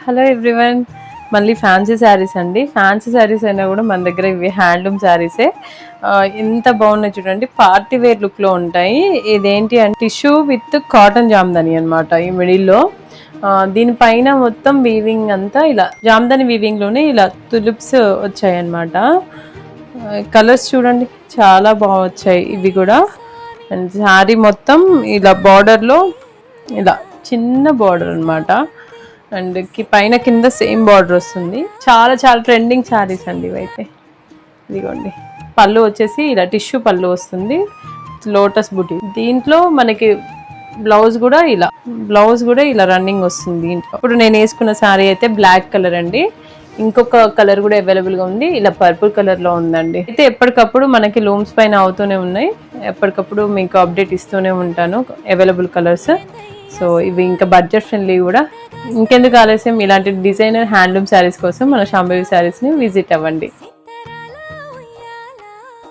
Hello everyone, మళ్ళీ fancy saris అండి. Fancy saris అయినా కూడా మన దగ్గర ఇవి హ్యాండ్లూమ్ శారీసే. ఎంత బాగున్నాయి చూడండి, పార్టీ వేర్ లుక్లో ఉంటాయి. ఇదేంటి అంటే టిష్యూ విత్ కాటన్ జామ్దని అనమాట. ఈ మిడిల్లో దీనిపైన మొత్తం వీవింగ్ అంతా ఇలా జామ్దని వీవింగ్లోనే ఇలా తులిప్స్ వచ్చాయి అనమాట. కలర్స్ చూడండి చాలా బాగా వచ్చాయి ఇవి కూడా. అండ్ శారీ మొత్తం ఇలా బార్డర్లో ఇలా చిన్న బార్డర్ అనమాట. అండ్ పైన కింద సేమ్ బార్డర్ వస్తుంది. చాలా చాలా ట్రెండింగ్ శారీస్ అండి ఇవైతే. ఇదిగోండి, పళ్ళు వచ్చేసి ఇలా టిష్యూ పళ్ళు వస్తుంది, లోటస్ బుటీ. దీంట్లో మనకి బ్లౌజ్ కూడా ఇలా రన్నింగ్ వస్తుంది దీంట్లో. ఇప్పుడు నేను వేసుకున్న శారీ అయితే బ్లాక్ కలర్ అండి. ఇంకొక కలర్ కూడా అవైలబుల్గా ఉంది, ఇలా పర్పుల్ కలర్లో ఉందండి. అయితే ఎప్పటికప్పుడు మనకి లూమ్స్ పైన అవుతూనే ఉన్నాయి, ఎప్పటికప్పుడు మీకు అప్డేట్ ఇస్తూనే ఉంటాను అవైలబుల్ కలర్స్. సో ఇవి ఇంకా బడ్జెట్ ఫ్రెండ్లీ కూడా. ఇంకెందుకు ఆలస్యం, ఇలాంటి డిజైనర్ హ్యాండ్లూమ్ శారీస్ కోసం మన శాంభవి శారీస్ని విజిట్ అవ్వండి.